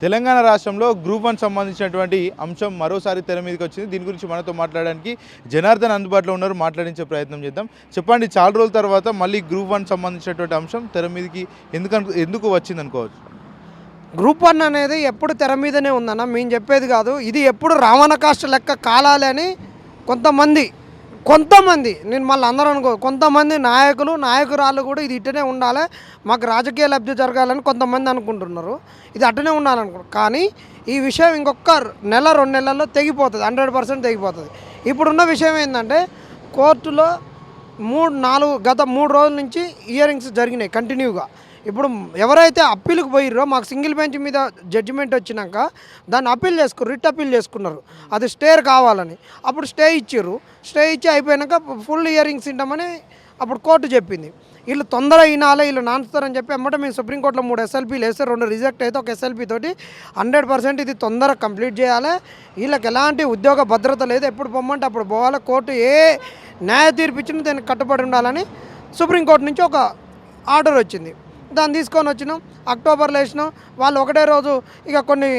తెలంగాణ రాష్ట్రంలో గ్రూప్ 1 సంబంధించినటువంటి అంశం మరోసారి తెర మీదకి వచ్చింది. దీని గురించి మనతో మాట్లాడడానికి జనార్దన్ అందుబాటులో ఉన్నారు. మాట్లాడించే ప్రయత్నం చేద్దాం. చెప్పండి, చాలా రోజుల తర్వాత మళ్ళీ గ్రూప్ 1 సంబంధించినటువంటి అంశం తెర మీదకి ఎందుకు వచ్చింది అనుకోవచ్చు? గ్రూప్ 1 అనేది ఎప్పుడు తెర మీదనే ఉందన్న, మేము చెప్పేది కాదు. ఇది ఎప్పుడు రావణ కాష్ట లెక్క కాలాలి అని కొంతమంది నేను మళ్ళీ అందరూ అనుకో, కొంతమంది నాయకురాళ్ళు కూడా ఇది ఇట్టనే ఉండాలి, మాకు రాజకీయ లబ్ధి జరగాలని కొంతమంది అనుకుంటున్నారు. ఇది అట్టనే ఉండాలనుకుంటున్నారు. కానీ ఈ విషయం ఇంకొక నెల 2 నెలల్లో తెగిపోతుంది, 100% తెగిపోతుంది. ఇప్పుడున్న విషయం ఏంటంటే, కోర్టులో గత 3 రోజుల నుంచి హియరింగ్స్ జరిగినాయి కంటిన్యూగా. ఇప్పుడు ఎవరైతే అప్పీల్కి పోయిర్రో, మాకు సింగిల్ బెంచ్ మీద జడ్జిమెంట్ వచ్చినాక దాన్ని రిట్ అప్పీల్ చేసుకున్నారు, అది స్టే కావాలని. అప్పుడు స్టే ఇచ్చి అయిపోయాక ఫుల్ హియరింగ్స్ ఇంటామని అప్పుడు కోర్టు చెప్పింది. వీళ్ళు తొందర వినాలి, వీళ్ళు నాన్స్తారని చెప్పి అమ్మట మేము సుప్రీంకోర్టులో 3 SLPలు వేస్తే 2 రిజెక్ట్ అయితే ఒక SLP తోటి 100% ఇది తొందర కంప్లీట్ చేయాలి. వీళ్ళకి ఎలాంటి ఉద్యోగ భద్రత లేదు, ఎప్పుడు పొమ్మంటే అప్పుడు పోవాలి, కోర్టు ఏ న్యాయ తీర్పు ఇచ్చినా దానికి కట్టుబడి ఉండాలని సుప్రీంకోర్టు నుంచి ఒక ఆర్డర్ వచ్చింది. దాన్ని తీసుకొని వచ్చినాం, అక్టోబర్లో వేసినాం. వాళ్ళు ఒకటే రోజు ఇక కొన్ని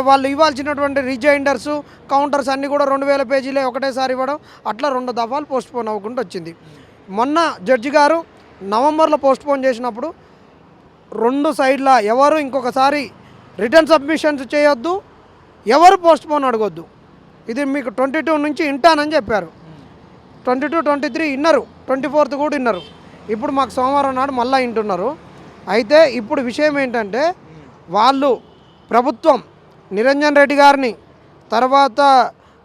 వాళ్ళు ఇవ్వాల్సినటువంటి రిజైండర్స్ కౌంటర్స్ అన్నీ కూడా 2000 పేజీలే ఒకటేసారి ఇవ్వడం, అట్లా 2 దఫాలు పోస్ట్పోన్ అవ్వకుండా వచ్చింది. మొన్న జడ్జి గారు నవంబర్లో పోస్ట్పోన్ చేసినప్పుడు 2 సైడ్ల ఎవరు ఇంకొకసారి రిటర్న్ సబ్మిషన్స్ చేయొద్దు, ఎవరు పోస్ట్పోన్ అడగొద్దు, ఇది మీకు 22 నుంచి వింటానని చెప్పారు. 22, 23 విన్నారు, 24th కూడా విన్నారు. ఇప్పుడు మాకు సోమవారం నాడు మళ్ళీ వింటున్నారు. అయితే ఇప్పుడు విషయం ఏంటంటే, వాళ్ళు ప్రభుత్వం నిరంజన్ రెడ్డి గారిని, తర్వాత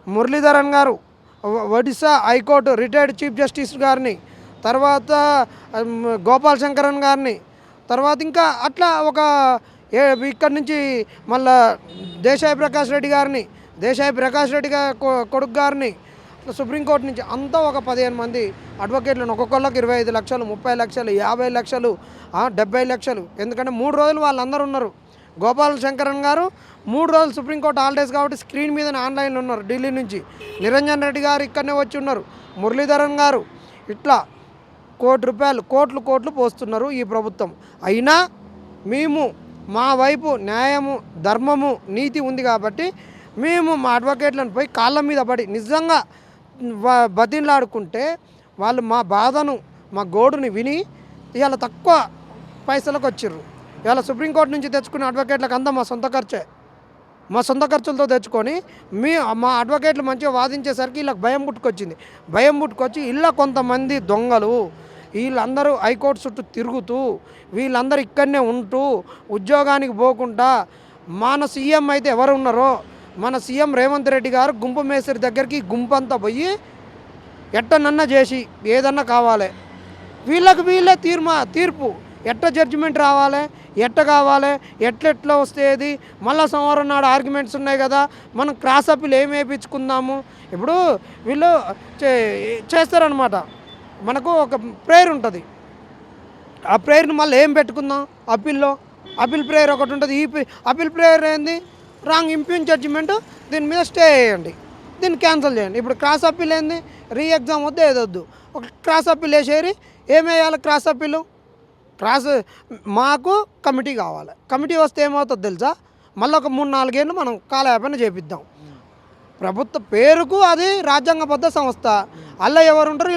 మురళీధరన్ గారు Odisha high court retired chief justice గారిని, తర్వాత గోపాల్ శంకరన్ గారిని, తర్వాత ఇంకా అట్లా ఇక్కడి నుంచి మళ్ళా దేశాయి ప్రకాష్ రెడ్డి గారిని, కొడుకు గారిని, సుప్రీంకోర్టు నుంచి అంతా ఒక 15 మంది అడ్వకేట్లను, ఒక్కొక్కళ్ళకి 25 లక్షలు, 30 లక్షలు, 50 లక్షలు, 70 లక్షలు. ఎందుకంటే 3 రోజులు వాళ్ళందరూ ఉన్నారు. గోపాల్ శంకరన్ గారు 3 రోజులు సుప్రీంకోర్టు హాలిడేస్ కాబట్టి స్క్రీన్ మీద ఆన్లైన్లో ఉన్నారు ఢిల్లీ నుంచి. నిరంజన్ రెడ్డి గారు ఇక్కడనే వచ్చి ఉన్నారు. మురళీధరన్ గారు ఇట్లా కోట్లు పోస్తున్నారు ఈ ప్రభుత్వం. అయినా మేము మా వైపు న్యాయము, ధర్మము, నీతి ఉంది కాబట్టి మేము మా అడ్వకేట్లను పోయి కాళ్ళ మీద పడి నిజంగా బతిలాడుకుంటే వాళ్ళు మా బాధను, మా గోడుని విని ఇవాళ తక్కువ పైసలకు వచ్చిర్రు. ఇవాళ సుప్రీంకోర్టు నుంచి తెచ్చుకునే అడ్వకేట్లకు అంతా మా సొంత ఖర్చులతో తెచ్చుకొని మా అడ్వకేట్లు మంచిగా వాదించేసరికి వీళ్ళకి భయం పుట్టుకొచ్చి ఇలా కొంతమంది దొంగలు వీళ్ళందరూ హైకోర్టు చుట్టూ తిరుగుతూ, వీళ్ళందరూ ఇక్కడనే ఉంటూ ఉద్యోగానికి పోకుండా, మన సీఎం అయితే ఎవరు ఉన్నారో మన సీఎం రేవంత్ రెడ్డి గారు గుంపు మేస్త్రి దగ్గరికి గుంపంతా పోయి ఎట్టనన్నా చేసి ఏదన్నా కావాలి, వీళ్ళే తీర్పు ఎట్ట జడ్జిమెంట్ రావాలి, కావాలి, ఎట్లా వస్తేది, మళ్ళీ సోమవారం నాడు ఆర్గ్యుమెంట్స్ ఉన్నాయి కదా, మనం క్రాస్ అప్పీల్ ఏమి వేయించుకుందాము. ఇప్పుడు వీళ్ళు చేస్తారనమాట. మనకు ఒక ప్రేయర్ ఉంటుంది, ఆ ప్రేయర్ని మళ్ళీ ఏం పెట్టుకుందాం, అప్పీల్ ప్రేయర్ ఒకటి ఉంటుంది. అప్పీల్ ప్రేయర్ ఏంది, రాంగ్ ఇంప్యూన్ జడ్జిమెంట్, దీని మీద స్టే చేయండి, దీన్ని క్యాన్సిల్ చేయండి. ఇప్పుడు క్రాస్ అప్పీల్ ఏంది, ఎగ్జామ్ వద్దు ఏదొద్దు, ఒక క్రాస్ అప్పీల్ వేసేరి. ఏమేయాలి క్రాస్ అప్పీలు, మాకు కమిటీ కావాలి. కమిటీ వస్తే ఏమవుతుందో తెలుసా, మళ్ళీ ఒక 3-4 ఏళ్ళు మనం కాలయాపన చేపిద్దాం. ప్రభుత్వ పేరుకు అది రాజ్యాంగబద్ధ సంస్థ. అలా ఎవరు ఉంటారు,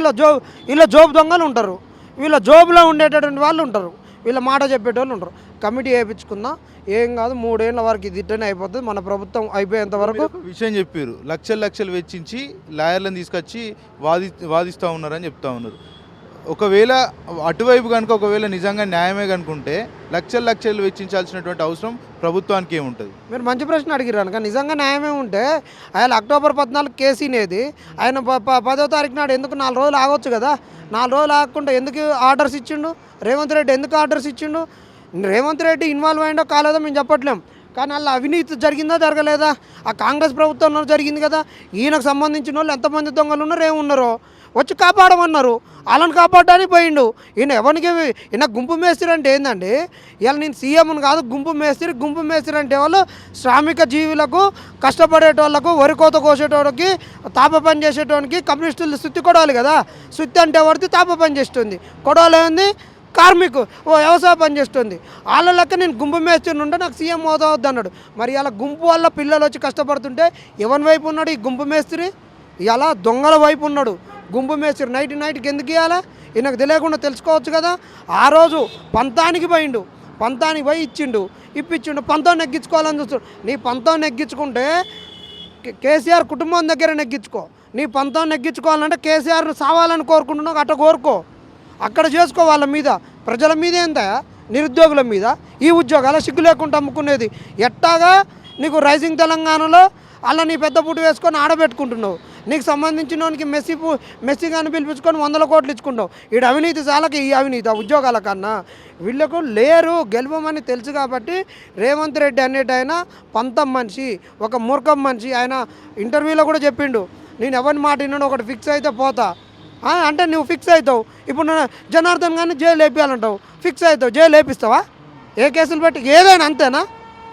వీళ్ళ జోబు దొంగలు ఉంటారు, వీళ్ళ జోబులో ఉండేటటువంటి వాళ్ళు ఉంటారు, వీళ్ళ మాట చెప్పేటోళ్ళు ఉంటారు. కమిటీ వేయించుకుందాం, ఏం కాదు, 3 ఏళ్ళ వరకు ఇది ఇట్టనే అయిపోతుంది. మన ప్రభుత్వం అయిపోయేంత వరకు విషయం చెప్పారు. లక్షలు వెచ్చించి లాయర్లను తీసుకొచ్చి వాదిస్తూ ఉన్నారని చెప్తా ఉన్నారు. ఒకవేళ అటువైపు కనుక ఒకవేళ నిజంగా న్యాయమే కనుకుంటే లక్షలు వెచ్చించాల్సినటువంటి అవసరం ప్రభుత్వానికి ఏముంటుంది? మీరు మంచి ప్రశ్న అడిగారు కనుక, నిజంగా న్యాయమే ఉంటే ఆయన అక్టోబర్ 14 కేసీనేది ఆయన 10వ తారీఖు నాడు ఎందుకు 4 రోజులు ఆగొచ్చు కదా. 4 రోజులు ఆగకుండా ఎందుకు ఆర్డర్స్ ఇచ్చిండు రేవంత్ రెడ్డి? ఎందుకు ఆర్డర్స్ ఇచ్చిండు? రేవంత్ రెడ్డి ఇన్వాల్వ్ అయిందో కాలేదో మేము చెప్పట్లేం, కానీ అలా అవినీతి జరిగిందా జరగలేదా? ఆ కాంగ్రెస్ ప్రభుత్వంలో జరిగింది కదా. ఈయనకు సంబంధించిన వాళ్ళు ఎంతమంది దొంగలు ఉన్నారో ఏమున్నారో వచ్చి కాపాడమన్నారు, వాళ్ళని కాపాడడానికి పోయిండు. ఈయన గుంపు మేస్త్రి అంటే ఏందండి, ఇలా నేను సీఎంను కాదు, గుంపు మేస్త్రి అంటే వాళ్ళు శ్రామిక జీవులకు, కష్టపడేటోళ్ళకు, వరి కోత కోసేటోళ్ళకి, తాప పని చేసేటోనికి కమ్యూనిస్టులు సుత్తి కొడాలి కదా. సుత్తి అంటే పడితే తాప పని చేస్తుంది, కొడాలి ఏంది కార్మికు ఓ వ్యవసాయ పని చేస్తుంది. వాళ్ళ లెక్క నేను గుంపు మేస్తుని ఉంటే నాకు సీఎం అవుతావద్దు అన్నాడు. మరి ఇలా గుంపు వల్ల పిల్లలు వచ్చి కష్టపడుతుంటే ఎవరి వైపు ఉన్నాడు ఈ గుంపు మేస్త్రి? ఇలా దొంగల వైపు ఉన్నాడు గుంపు మేస్త్రి. నైట్కి ఎందుకు ఇవ్వాలా? ఈయనకు తెలియకుండా తెలుసుకోవచ్చు కదా. ఆ రోజు పంతానికి పోయి ఇప్పించిండు. పంతం నెగ్గించుకోవాలని చూస్తాడు. నీ పంతం నెగ్గించుకుంటే కేసీఆర్ కుటుంబం దగ్గర నెగ్గించుకో. నీ పంతం నెగ్గించుకోవాలంటే కేసీఆర్ను సావాలని కోరుకుంటున్నావు, అట్ట కోరుకో. అక్కడ చేసుకో. వాళ్ళ మీద, ప్రజల మీద ఎంత, నిరుద్యోగుల మీద ఈ ఉద్యోగాల సిగ్గు లేకుండా అమ్ముకునేది ఎట్టాగా? నీకు రైజింగ్ తెలంగాణలో అలా నీ పెద్ద పుట్టు వేసుకొని ఆడబెట్టుకుంటున్నావు. నీకు సంబంధించిన వానికి మెస్సీ కానీ పిలిపించుకొని 100 కోట్లు ఇచ్చుకుంటావు. ఈడు అవినీతి చాలక ఈ అవినీతి ఆ ఉద్యోగాల కన్నా వీళ్ళకు లేరు. గెలవమని తెలుసు కాబట్టి రేవంత్ రెడ్డి అనేటైనా పంతం మనిషి, ఒక మూర్ఖం మనిషి. ఆయన ఇంటర్వ్యూలో కూడా చెప్పిండు, నేను ఎవరిని మాట విన్నాడు, ఒకటి ఫిక్స్ అయితే పోతా అంటే నువ్వు ఫిక్స్ అవుతావు. ఇప్పుడు జనార్దన్ కానీ జైలు వేపియాలంటావు, ఫిక్స్ అవుతావు. జైలు వేపిస్తావా? ఏ కేసులు పెట్టి ఏదైనా అంతేనా?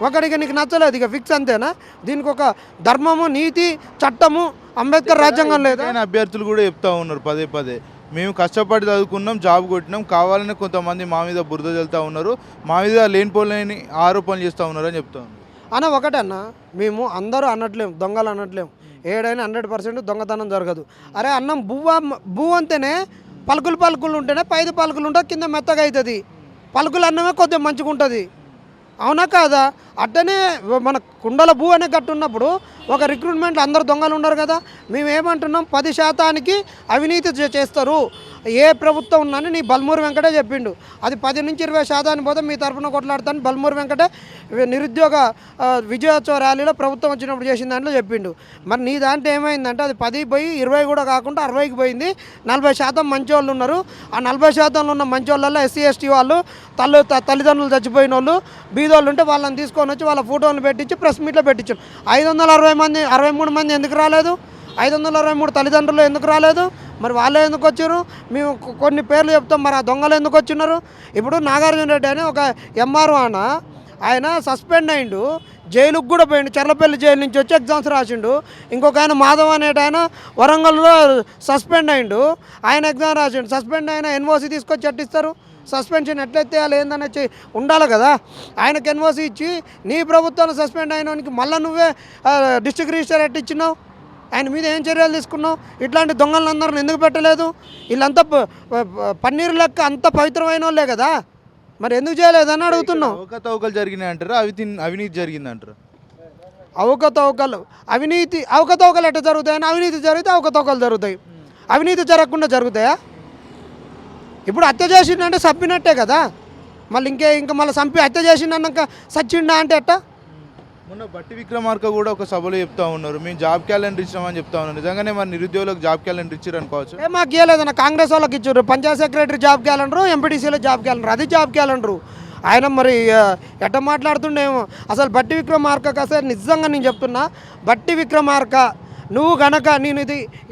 ఒకడికి నీకు నచ్చలేదు ఇక ఫిక్స్ అంతేనా? దీనికి ఒక ధర్మము, నీతి, చట్టము, అంబేద్కర్ రాజ్యాంగం లేదా? అభ్యర్థులు కూడా చెప్తా ఉన్నారు పదే మేము కష్టపడి చదువుకున్నాం, జాబ్ కొట్టినాం, కావాలని కొంతమంది మా మీద బురద చల్లుతూ ఉన్నారు, మా మీద లేనిపోలేని ఆరోపణలు చేస్తూ ఉన్నారు అని చెప్తా ఉన్నారు. అన్న ఒకటన్నా, మేము అందరూ అనట్లేము, దొంగలు అనట్లేము. ఏడైనా 100% దొంగతనం జరగదు. అరే అన్నం బువ్వ అంటేనే పలుకులు ఉంటేనే పైది పలుకులు ఉంటే కింద మెత్తగా అవుతుంది. పలుకులు అన్నమే కొద్దిగా మంచిగా ఉంటుంది. అవునా కాదా? అట్టనే మన కుండల భూ అనే గట్టు ఉన్నప్పుడు ఒక రిక్రూట్మెంట్లో అందరు దొంగలు ఉన్నారు కదా. మేము ఏమంటున్నాం, 10% అవినీతి చేస్తారు ఏ ప్రభుత్వం ఉన్నాని నీ బల్మూరు వెంకటే చెప్పిండు. అది 10 నుంచి 20% పోతే మీ తరఫున కొట్లాడతాను బల్మూరు వెంకటే నిరుద్యోగ విజయోత్సవ ర్యాలీలో ప్రభుత్వం వచ్చినప్పుడు చేసిన దాంట్లో చెప్పిండు. మరి నీ దాంట్లో ఏమైందంటే అది 10 పోయి 20 కూడా కాకుండా 60కి పోయింది. 40% మంచి వాళ్ళు ఉన్నారు. ఆ 40% ఉన్న మంచి వాళ్ళల్లో SC ST వాళ్ళు, తల్లిదండ్రులు చచ్చిపోయిన వాళ్ళు, బీదోళ్ళు ఉంటే వాళ్ళని తీసుకొని వచ్చి వాళ్ళ ఫోటోలు పెట్టించి ప్రెస్ మీట్లో పెట్టించారు. 63 మంది ఎందుకు రాలేదు? 523 తల్లిదండ్రులు ఎందుకు రాలేదు? మరి వాళ్ళే ఎందుకు వచ్చారు? మేము కొన్ని పేర్లు చెప్తాం, మరి ఆ దొంగలు ఎందుకు వచ్చినారు? ఇప్పుడు నాగార్జున రెడ్డి అని ఒక MRO ఆయన సస్పెండ్ అయిండు, జైలుకు కూడా పోయిండు. చర్లపల్లి జైలు నుంచి వచ్చి ఎగ్జామ్స్ రాసిండు. ఇంకొక ఆయన మాధవ్ అనేట ఆయన వరంగల్లో సస్పెండ్ అయిండు, ఆయన ఎగ్జామ్ రాసిండు. సస్పెండ్ అయిన NOC తీసుకొచ్చి ఎట్టిస్తారు? సస్పెన్షన్ ఎట్లయితే లేదని ఉండాలి కదా. ఆయనకు NOC ఇచ్చి నీ ప్రభుత్వంలో సస్పెండ్ అయినకి మళ్ళీ నువ్వే డిస్ట్రిక్ట్ రిజిస్టర్ ఎట్టిచ్చినావు? ఆయన మీద ఏం చర్యలు తీసుకున్నావు? ఇట్లాంటి దొంగలందరిని ఎందుకు పెట్టలేదు? వీళ్ళంతా పన్నీరు లెక్క అంత పవిత్రమైన వాళ్ళే కదా, మరి ఎందుకు చేయలేదని అడుగుతున్నావు. అవకతవకలు జరిగినాయి అంటారా, అవినీతి జరిగింది అంటారా? అవకతవకలు ఎట్లా జరుగుతాయని? అవినీతి జరిగితే అవకతవకలు జరుగుతాయి, అవినీతి జరగకుండా జరుగుతాయా? ఇప్పుడు హత్య చేసిండంటే చంపినట్టే కదా. మళ్ళీ ఇంకా మళ్ళీ చంపి హత్య చేసిండన్నాక సచ్చిండా అంటే ఎట్టా? మొన్న బట్టి విక్రమార్క కూడా ఒక సభలో చెప్తా ఉన్నారు, మేము జాబ్ క్యాలెండర్ ఇచ్చినామని చెప్తా ఉన్నారు. నిజంగానే మరి నిరుద్యోగులకు జాబ్ క్యాలెండర్ ఇచ్చారు అనుకోవచ్చు? మాకు ఇవ్వలేదన్న, కాంగ్రెస్ వాళ్ళకి ఇచ్చారు. పంచాయత్ సెక్రటరీ జాబ్ క్యాలెండరు, ఎంపీటీసీలో జాబ్ క్యాలెండర్, అది జాబ్ క్యాలెండరు. ఆయన మరి ఎట్ట మాట్లాడుతుండేమో. అసలు బట్టి విక్రమార్కకు అసలు నిజంగా నేను చెప్తున్నా, బట్టి విక్రమార్క నువ్వు గనక నేను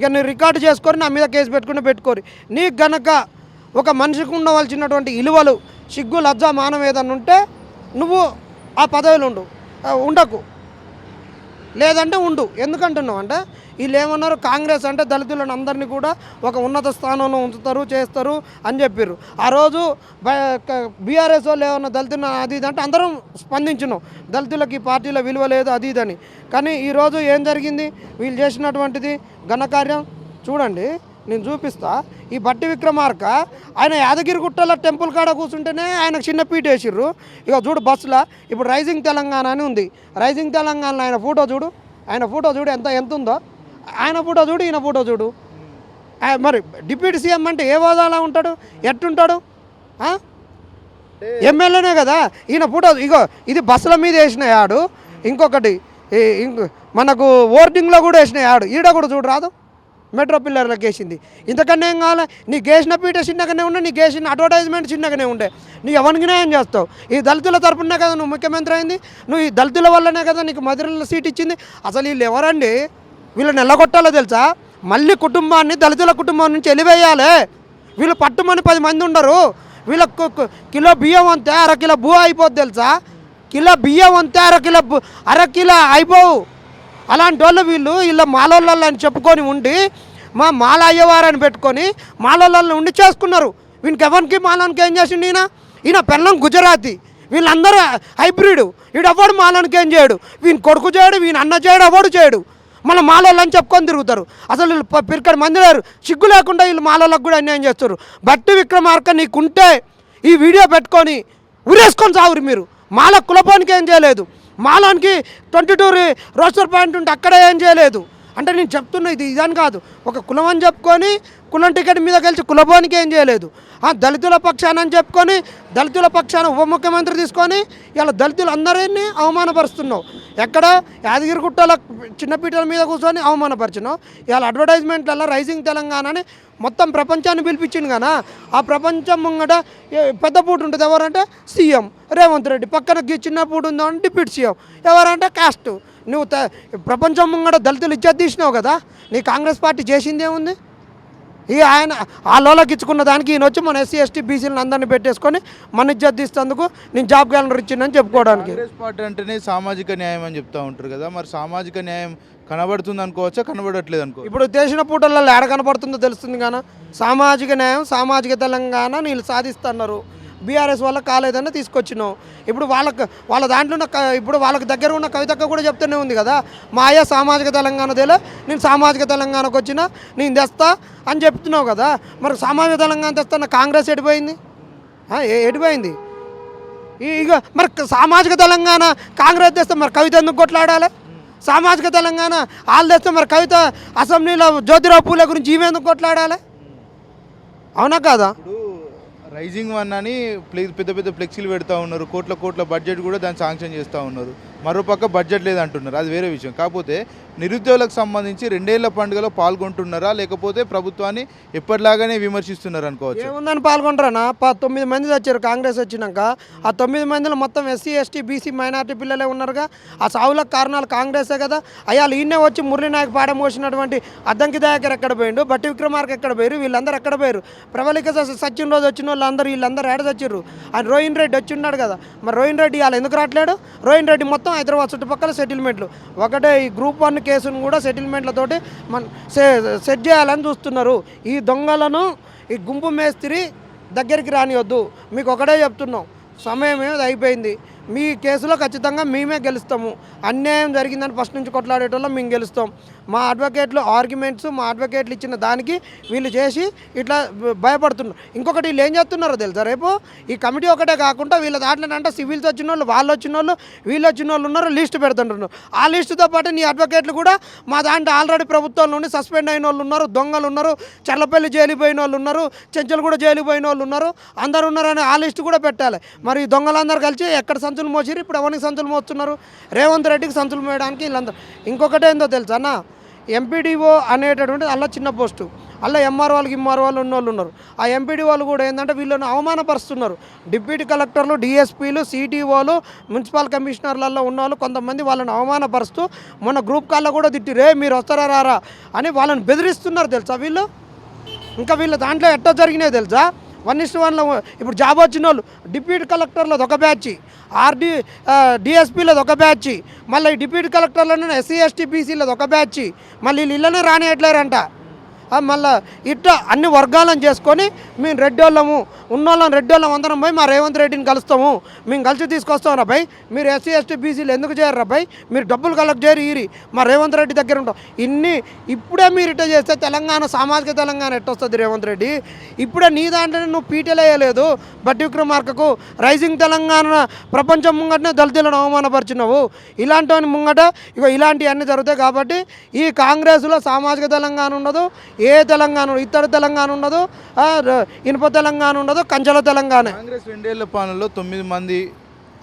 నేను రికార్డు చేసుకొని నా మీద కేసు పెట్టుకోరు. నీకు గనక ఒక మనిషికి ఉండవలసినటువంటి విలువలు, సిగ్గు, లజ్జ, మానం ఏదన్నా ఉంటే నువ్వు ఆ పదవిలో ఉండకు, లేదంటే ఉండు. ఎందుకంటున్నావు అంటే వీళ్ళు ఏమన్నారు, కాంగ్రెస్ అంటే దళితులను అందరినీ కూడా ఒక ఉన్నత స్థానంలో ఉంచుతారు, చేస్తారు అని చెప్పారు. ఆ రోజు బీఆర్ఎస్ వాళ్ళు ఏమన్నా దళితులు అది ఇది అంటే అందరం స్పందించినాం, దళితులకి పార్టీలో విలువ లేదు అది ఇదని. కానీ ఈరోజు ఏం జరిగింది? వీళ్ళు చేసినటువంటిది ఘనకార్యం చూడండి, నేను చూపిస్తా. ఈ బట్టి విక్రమార్క ఆయన యాదగిరిగుట్టలో టెంపుల్ కాడ కూర్చుంటేనే ఆయనకు చిన్న పీట వేసిర్రు. ఇక చూడు బస్సులో ఇప్పుడు రైజింగ్ తెలంగాణ అని ఉంది. రైజింగ్ తెలంగాణలో ఆయన ఫోటో చూడు ఎంత ఉందో. ఆయన ఫోటో చూడు, ఈయన ఫోటో చూడు. మరి డిప్యూటీ సీఎం అంటే ఏ హోదాలో ఉంటాడు, ఎట్టుంటాడు? ఎమ్మెల్యేనే కదా. ఈయన ఫోటో ఇగో ఇది బస్సుల మీద వేసిన యాడు, ఇంకొకటి మనకు ఓర్డింగ్లో కూడా వేసిన యాడు, ఈడ కూడా చూడు రాదు, మెట్రో పిల్లర్లకు వేసింది. ఇంతకన్నా ఏం కావాలి? నీ గేసిన పీట చిన్నగానే ఉండే, నీ గేసిన అడ్వర్టైజ్మెంట్ చిన్నగానే ఉండే, నీ ఎవరికి న్యాయం చేస్తావు? ఈ దళితుల తరపునే కదా నువ్వు ముఖ్యమంత్రి అయింది, నువ్వు ఈ దళితుల వల్లనే కదా నీకు మధురలో సీట్ ఇచ్చింది. అసలు వీళ్ళు ఎవరండి? వీళ్ళని ఎల్లగొట్టాలో తెలుసా? మళ్ళీ కుటుంబాన్ని దళితుల కుటుంబం నుంచి వెలివేయాలి. వీళ్ళు పట్టుమని 10 మంది ఉండరు. వీళ్ళకు కిలో బియ్యం అంతే అరకిలో భూ అయిపోద్ది తెలుసా? కిలో బియ్యం అంతే అరకిలో అయిపోవు. అలాంటి వాళ్ళు వీళ్ళ మాలోళ్ళని చెప్పుకొని ఉండి, మా మాల అయ్యేవారని పెట్టుకొని మాలోళ్ళని ఉండి చేసుకున్నారు. వీనికి ఎవరికి మాలానికి ఏం చేసిండు ఈయన పెళ్ళం గుజరాతీ, వీళ్ళందరూ హైబ్రిడ్. వీడెవడు మాలానికి ఏం చేయడు, వీని కొడుకు చేయడు, వీని అన్న చేయడు, ఎవడు చేయడు. మళ్ళీ మాలోళ్ళని చెప్పుకొని తిరుగుతారు. అసలు వీళ్ళు పిరికడి మంది లేరు, సిగ్గు లేకుండా వీళ్ళు మాలోళ్ళకు కూడా అన్యాయం చేస్తారు. బట్టి విక్రమార్క నీకుంటే ఈ వీడియో పెట్టుకొని ఉరేసుకొని సాగురు మీరు. మాల కులపానికి ఏం చేయలేదు, మాలానికి 22 రోస్టర్ పాయింట్ ఉంటే అక్కడ ఏం చేయలేదు. అంటే నేను చెప్తున్నా ఇది ఇదని కాదు, ఒక కులం అని చెప్పుకొని కులం టికెట్ మీద గెలిచి కులపానికి ఏం చేయలేదు. దళితుల పక్షాన అని చెప్పుకొని దళితుల పక్షాన ఉప ముఖ్యమంత్రి తీసుకొని ఇలా దళితులు అందరినీ అవమానపరుస్తున్నావు. ఎక్కడ యాదగిరిగుట్టల చిన్నపీటల మీద కూర్చొని అవమానపరిచినావు. ఇవాళ అడ్వర్టైజ్మెంట్లలో రైజింగ్ తెలంగాణ అని మొత్తం ప్రపంచాన్ని పిలిపించింది కదా. ఆ ప్రపంచం ముంగట పెద్ద పూట ఉంటుంది ఎవరంటే సీఎం రేవంత్ రెడ్డి, పక్కన చిన్న పూట ఉందో అంటే డిప్యూటీ సీఎం ఎవరంటే కాస్ట్. నువ్వు ప్రపంచం ముంగట దళితులు ఇచ్చేది తీసినావు కదా. నీ కాంగ్రెస్ పార్టీ చేసిందేముంది? ఈ ఆయన ఆ లోలకి ఇచ్చుకున్న దానికి ఈయన వచ్చి మన ఎస్సీ ఎస్టీ బీసీలను అందరినీ పెట్టేసుకొని మన ఇజ్జత్ తీసేందుకు నేను జాబ్ క్యాలెండర్ ఇచ్చిందని చెప్పుకోవడానికి. కాంగ్రెస్ పార్టీ అంటేనే సామాజిక న్యాయం అని చెప్తా ఉంటారు కదా, మరి సామాజిక న్యాయం కనబడుతుంది అనుకోవచ్చా, కనబడట్లేదు అనుకో? ఇప్పుడు చేసిన పూటల్లో ఏడ కనపడుతుందో తెలుస్తుంది కానీ సామాజిక న్యాయం సామాజిక తెలంగాణ వీళ్ళు సాధిస్తున్నారు. బీఆర్ఎస్ వల్ల కాలేదని తీసుకొచ్చినాం. ఇప్పుడు వాళ్ళ దాంట్లో ఉన్న ఇప్పుడు వాళ్ళకి దగ్గర ఉన్న కవితక్క కూడా చెప్తూనే ఉంది కదా, మా అయ్య సామాజిక తెలంగాణ తెలే, నేను సామాజిక తెలంగాణకు వచ్చినా నేను తెస్తా అని చెప్తున్నావు కదా. మరి సామాజిక తెలంగాణ తెస్తున్న కాంగ్రెస్ ఎడిపోయింది, ఎడిపోయింది. ఇక మరి సామాజిక తెలంగాణ కాంగ్రెస్ తెస్తే మరి కవిత ఎందుకు కొట్లాడాలి? సామాజిక తెలంగాణ వాళ్ళు తెస్తే మరి కవిత అసెంబ్లీలో జ్యోతిరావు పూలే గురించి ఈమె ఎందుకు కొట్లాడాలి? అవునా కాదా? రైజింగ్ వన్ అని పెద్ద పెద్ద ఫ్లెక్సీలు పెడతా ఉన్నారు, కోట్ల బడ్జెట్ కూడా దాన్ని శాంక్షన్ చేస్తూ ఉన్నారు. మరోపక్క బడ్జెట్ లేదంటున్నారు, అది వేరే విషయం. కాకపోతే నిరుద్యోగులకు సంబంధించి 2 ఏళ్ల పండుగలో పాల్గొంటున్నారా, లేకపోతే ప్రభుత్వాన్ని ఎప్పటిలాగానే విమర్శిస్తున్నారు అనుకోవచ్చు? ఏముందని పాల్గొంటారా? 9 మంది వచ్చారు కాంగ్రెస్ వచ్చినాక. ఆ 9 మందిలో మొత్తం ఎస్సీ ఎస్టీ బీసీ మైనార్టీ పిల్లలే ఉన్నారుగా. ఆ సావులకు కారణాలు కాంగ్రెసే కదా. అయ్యాలు ఈయనే వచ్చి మురళీనాయక్ పాడం మోసినటువంటి అద్దంకి దయాకర్ ఎక్కడ పోయిండు, బట్టి విక్రమార్క ఎక్కడ పోయారు, వీళ్ళందరూ ఎక్కడ పోయారు? ప్రబలిక సచిన్ రోజు వచ్చిన వాళ్ళందరూ వీళ్ళందరూ ఏడ చచ్చిర్రు. ఆయన రోహిన్ రెడ్డి వచ్చి ఉన్నాడు కదా, మరి రోహిన్ రెడ్డి ఇవాళ ఎందుకు రావట్లేడు? రోహిన్ రెడ్డి మొత్తం హైదరాబాద్ చుట్టుపక్కల సెటిల్మెంట్లు, ఒకటే ఈ గ్రూప్ 1 కేసును కూడా సెటిల్మెంట్లతోటి సెట్ చేయాలని చూస్తున్నారు. ఈ దొంగలను ఈ గుంపు మేస్త్రి దగ్గరికి రానివద్దు. మీకు ఒకటే చెప్తున్నాం, సమయం ఏది అయిపోయింది. మీ కేసులో ఖచ్చితంగా మేమే గెలుస్తాము. అన్యాయం జరిగిందని ఫస్ట్ నుంచి కొట్లాడేటోళ్ళం మేము గెలుస్తాం. మా అడ్వకేట్లు ఆర్గ్యుమెంట్స్ మా అడ్వకేట్లు ఇచ్చిన దానికి వీళ్ళు చేసి ఇట్లా భయపడుతున్నారు. ఇంకొకటి వీళ్ళు ఏం చేస్తున్నారో తెలుసా, రేపు ఈ కమిటీ ఒకటే కాకుండా వీళ్ళ దాంట్లో అంటే సివిల్స్ వచ్చిన వాళ్ళు, వాళ్ళు వచ్చిన వాళ్ళు, వీళ్ళు వచ్చిన వాళ్ళు ఉన్నారు, లిస్ట్ పెడుతుంటున్నారు. ఆ లిస్టుతో పాటు నీ అడ్వకేట్లు కూడా మా దాంట్లో ఆల్రెడీ ప్రభుత్వం నుండి సస్పెండ్ అయిన వాళ్ళు ఉన్నారు, దొంగలు ఉన్నారు, చల్లపల్లి జైలు పోయిన వాళ్ళు ఉన్నారు, చెంచలు కూడా జైలు పోయిన వాళ్ళు ఉన్నారు, అందరు ఉన్నారని ఆ లిస్టు కూడా పెట్టాలి. మరి ఈ దొంగలందరూ కలిసి ఎక్కడ సంచులు మోసిరు, ఇప్పుడు ఎవరికి సంచులు మోస్తున్నారు? రేవంత్ రెడ్డికి సంచులు మోయడానికి వీళ్ళందరూ. ఇంకొకటి ఏందో తెలుసా అన్న, ఎంపీడీఓ అనేటటువంటి అలా చిన్న పోస్టు, అలా ఎంఆర్ఓ ఇమ్మార్ఓలు ఉన్నోళ్ళు ఉన్నారు. ఆ ఎంపీడీఓలు కూడా ఏంటంటే వీళ్ళని అవమానపరుస్తున్నారు. డిప్యూటీ కలెక్టర్లు, డిఎస్పీలు, సిటీఓలు, మున్సిపల్ కమిషనర్లలో ఉన్న వాళ్ళు కొంతమంది వాళ్ళని అవమానపరుస్తూ మొన్న గ్రూప్ కాల్లో కూడా తిట్టిరే మీరు వస్తారా రారా అని వాళ్ళని బెదిరిస్తున్నారు తెలుసా వీళ్ళు. ఇంకా వీళ్ళ దాంట్లో ఎట్టా జరిగినాయి తెలుసా? 1:1లో ఇప్పుడు జాబ్ వచ్చిన వాళ్ళు డిప్యూటీ కలెక్టర్లది ఒక బ్యాచ్, డిఎస్పీలది ఒక బ్యాచ్, మళ్ళీ ఈ డిప్యూటీ కలెక్టర్లను ఎస్సీ ఎస్టీ బీసీలది ఒక బ్యాచ్, మళ్ళీ వీళ్ళు ఇళ్ళనే రానియట్లేరంట. మళ్ళీ ఇట్లా అన్ని వర్గాలను చేసుకొని మేము రెడ్డోళ్ళము ఉన్నోళ్ళం రెడ్డోళ్ళం అందరం పోయి మా రేవంత్ రెడ్డిని కలుస్తాము, మేము కలిసి తీసుకొస్తాం రా భయ్, మీరు ఎస్సీ ఎస్టీ బీసీలు ఎందుకు చేయరు రా భయ్, మీరు డబ్బులు కలెక్ట్ చేయరు ఈరి మా రేవంత్ రెడ్డి దగ్గర ఉంటాం. ఇప్పుడే మీరు ఇట్లా చేస్తే తెలంగాణ సామాజిక తెలంగాణ ఎట్టొస్తుంది రేవంత్ రెడ్డి? ఇప్పుడే నీ దాంట్లోనే నువ్వు పీటలేయలేదు బట్టి విక్రమార్కకు. రైజింగ్ తెలంగాణ ప్రపంచం ముంగటనే దళితులను అవమానపరిచినావు. ఇలాంటి ముంగట ఇగో ఇలాంటివన్నీ జరుగుతాయి. కాబట్టి ఈ కాంగ్రెస్లో సామాజిక తెలంగాణ ఉండదు, ఏ తెలంగాణ ఇతర తెలంగాణ ఉండదు, ఇనుప తెలంగాణ ఉండదు, కంచెల తెలంగాణ. కాంగ్రెస్ 2 ఏళ్ల పాలనలో 9 మంది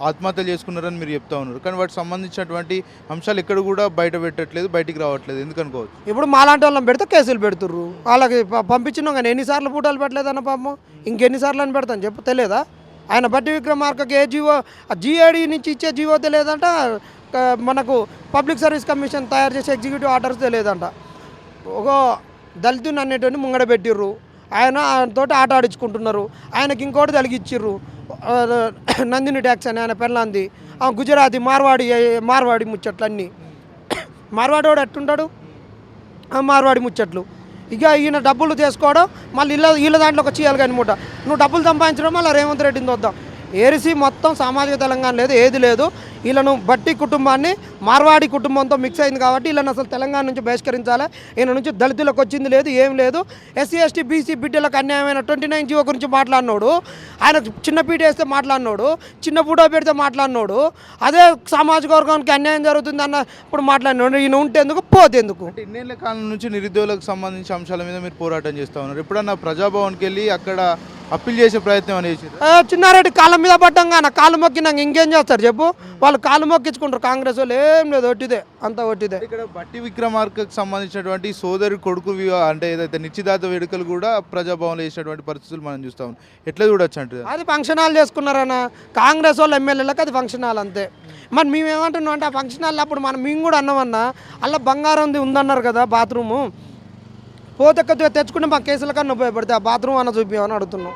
ఆత్మహత్యలు చేసుకున్నారని మీరు చెప్తా ఉన్నారు, కానీ వాటికి సంబంధించినటువంటి అంశాలు ఎక్కడ కూడా బయట పెట్టట్లేదు, బయటికి రావట్లేదు, ఎందుకు అనుకోవచ్చు? ఇప్పుడు మాలాంటి వాళ్ళని పెడితే కేసులు పెడుతుర్రు. వాళ్ళకి పంపించినాం కానీ ఎన్నిసార్లు పూటలు పెట్టలేదన్న పాపం, ఇంకెన్నిసార్లు అని పెడతాను చెప్పు తెలియదా? ఆయన బట్టి విక్రమార్కకి ఏ జీవో జిఏడి నుంచి ఇచ్చే జీవో తెలియదంట, మనకు పబ్లిక్ సర్వీస్ కమిషన్ తయారు చేసే ఎగ్జిక్యూటివ్ ఆర్డర్స్ తెలియదంట. ఒక దళితుని అనేటువంటి ముంగడ పెట్టిర్రు, ఆయనతో ఆట ఆడించుకుంటున్నారు. ఆయనకి ఇంకోటి తలిగిచ్చిర్రు, నందిని ట్యాక్స్ అని ఆయన పెళ్ళంది, గుజరాతీ మార్వాడి ముచ్చట్లు అన్నీ. మార్వాడి వాడు ఎట్టుంటాడు? మార్వాడి ముచ్చట్లు ఇక ఈయన డబ్బులు చేసుకోవడం మళ్ళీ వీళ్ళ దాంట్లో ఒక చీయాలి కానీ మూట నువ్వు డబ్బులు సంపాదించడం మళ్ళీ రేవంత్ రెడ్డిని వద్దాం ఏరిసి మొత్తం సామాజిక తెలంగాణ లేదు ఏది లేదు వీళ్ళను బట్టి కుటుంబాన్ని మార్వాడి కుటుంబంతో మిక్స్ అయింది కాబట్టి వీళ్ళని అసలు తెలంగాణ నుంచి బహిష్కరించాలి ఈయన నుంచి దళితులకు వచ్చింది లేదు ఏం లేదు ఎస్సీ ఎస్టీ బీసీ బిడ్డలకు అన్యాయమైన 29 జీవో గురించి మాట్లాడినోడు ఆయన చిన్న పీట వేస్తే మాట్లాడినోడు చిన్న ఫోటో పెడితే మాట్లాడినోడు అదే సామాజిక వర్గానికి అన్యాయం జరుగుతుంది అన్న ఇప్పుడు మాట్లాడినోడు ఈయన ఉంటేందుకు పోతేందుకు అంటే ఇన్నేళ్ల కాలం నుంచి నిరుద్యోగులకు సంబంధించిన అంశాల మీద మీరు పోరాటం చేస్తూ ఉన్నారు ఎప్పుడన్నా ప్రజాభవన్కి వెళ్ళి అక్కడ అప్పీల్ చేసే ప్రయత్నం అనేది చిన్నారెడ్డి కాళ్ళ మీద పడ్డంగా నా కాళ్ళు మొక్కినాక ఇంకేం చేస్తారు చెప్పు వాళ్ళు కాళ్ళు మొక్కించుకుంటారు కాంగ్రెస్ వాళ్ళు ఏం లేదు ఒట్టిదే అంత ఒట్టిదే ఇక్కడ బట్టి విక్రమార్కకు సంబంధించినటువంటి సోదరి కొడుకు అంటే ఏదైతే నిశ్చితార్థ వేడుకలు కూడా ప్రజాభవన్లో చేసినటువంటి పరిస్థితులు మనం చూస్తాం ఎట్లా చూడొచ్చు అంటే అది ఫంక్షన్ హాల్ చేసుకున్నారన్న కాంగ్రెస్ వాళ్ళు ఎమ్మెల్యేలకు అది ఫంక్షన్ హాల్ అంతే మరి మేము ఏమంటున్నాం అంటే ఆ ఫంక్షన్ హాల్ అప్పుడు మేము కూడా అన్నామన్నా అలా బంగారం ఉందన్నారు కదా బాత్రూము పోతే తెచ్చుకుంటే మా కేసుల కన్నా ఉపయోగపడితే ఆ బాత్రూమ్ అన్న చూపించమని అడుగుతున్నాం